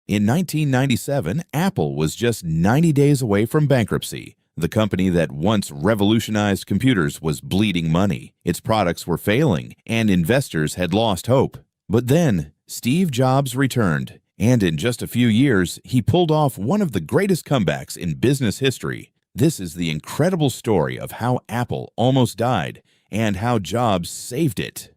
In 1997, Apple was just 90 days away from bankruptcy. The company that once revolutionized computers was bleeding money. Its products were failing, and investors had lost hope. But then, Steve Jobs returned, and in just a few years, he pulled off one of the greatest comebacks in business history. This is the incredible story of how Apple almost died and how Jobs saved it.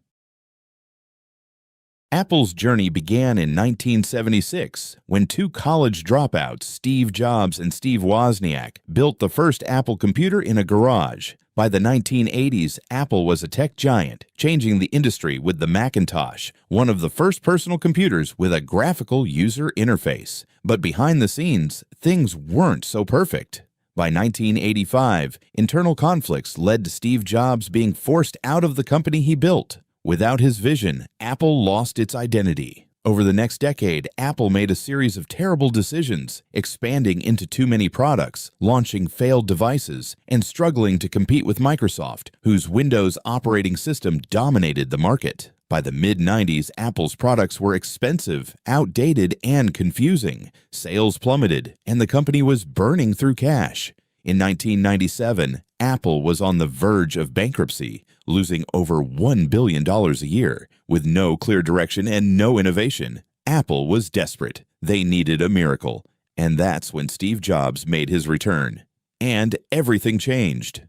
Apple's journey began in 1976 when two college dropouts, Steve Jobs and Steve Wozniak, built the first Apple computer in a garage. By the 1980s, Apple was a tech giant, changing the industry with the Macintosh, one of the first personal computers with a graphical user interface. But behind the scenes, things weren't so perfect. By 1985, internal conflicts led to Steve Jobs being forced out of the company he built. Without his vision, Apple lost its identity. Over the next decade, Apple made a series of terrible decisions, expanding into too many products, launching failed devices, and struggling to compete with Microsoft, whose Windows operating system dominated the market. By the mid-90s, Apple's products were expensive, outdated, and confusing. Sales plummeted, and the company was burning through cash. In 1997, Apple was on the verge of bankruptcy, losing over $1 billion a year. With no clear direction and no innovation, Apple was desperate. They needed a miracle. And that's when Steve Jobs made his return. And everything changed.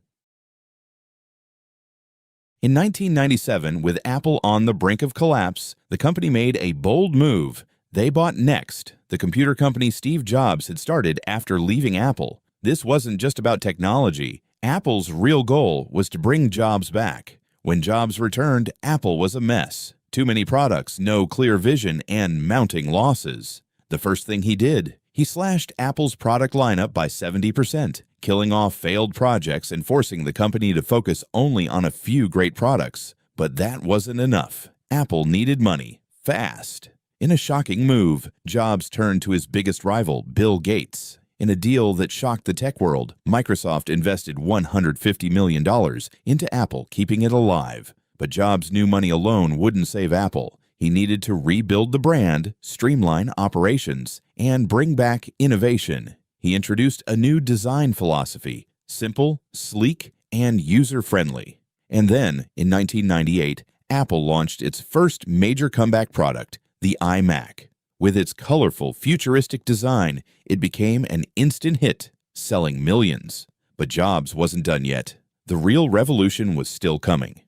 In 1997, with Apple on the brink of collapse, the company made a bold move. They bought Next, the computer company Steve Jobs had started after leaving Apple. This wasn't just about technology. Apple's real goal was to bring Jobs back. When Jobs returned, Apple was a mess. Too many products, no clear vision, and mounting losses. The first thing he did, he slashed Apple's product lineup by 70%, killing off failed projects and forcing the company to focus only on a few great products. But that wasn't enough. Apple needed money, fast. In a shocking move, Jobs turned to his biggest rival, Bill Gates. In a deal that shocked the tech world, Microsoft invested $150 million into Apple, keeping it alive. But Jobs knew money alone wouldn't save Apple. He needed to rebuild the brand, streamline operations, and bring back innovation. He introduced a new design philosophy, simple, sleek, and user-friendly. And then, in 1998, Apple launched its first major comeback product, the iMac. With its colorful, futuristic design, it became an instant hit, selling millions. But Jobs wasn't done yet. The real revolution was still coming.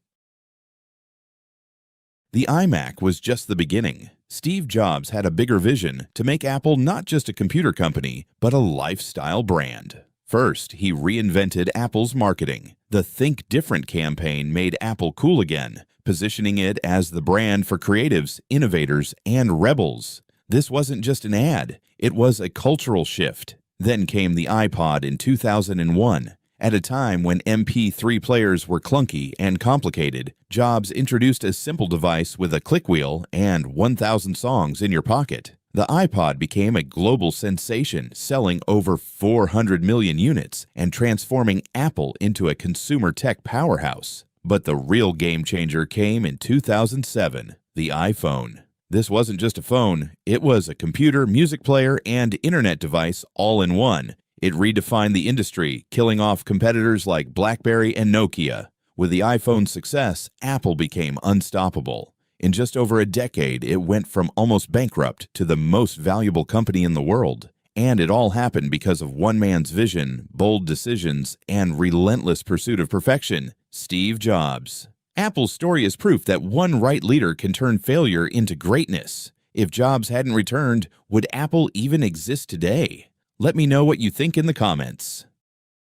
The iMac was just the beginning. Steve Jobs had a bigger vision to make Apple not just a computer company, but a lifestyle brand. First, he reinvented Apple's marketing. The Think Different campaign made Apple cool again, positioning it as the brand for creatives, innovators, and rebels. This wasn't just an ad, it was a cultural shift. Then came the iPod in 2001. At a time when MP3 players were clunky and complicated, Jobs introduced a simple device with a click wheel and 1,000 songs in your pocket. The iPod became a global sensation, selling over 400 million units and transforming Apple into a consumer tech powerhouse. But the real game changer came in 2007, the iPhone. This wasn't just a phone, it was a computer, music player, and internet device all in one. It redefined the industry, killing off competitors like BlackBerry and Nokia. With the iPhone's success, Apple became unstoppable. In just over a decade, it went from almost bankrupt to the most valuable company in the world. And it all happened because of one man's vision, bold decisions, and relentless pursuit of perfection, Steve Jobs. Apple's story is proof that one right leader can turn failure into greatness. If Jobs hadn't returned, would Apple even exist today? Let me know what you think in the comments.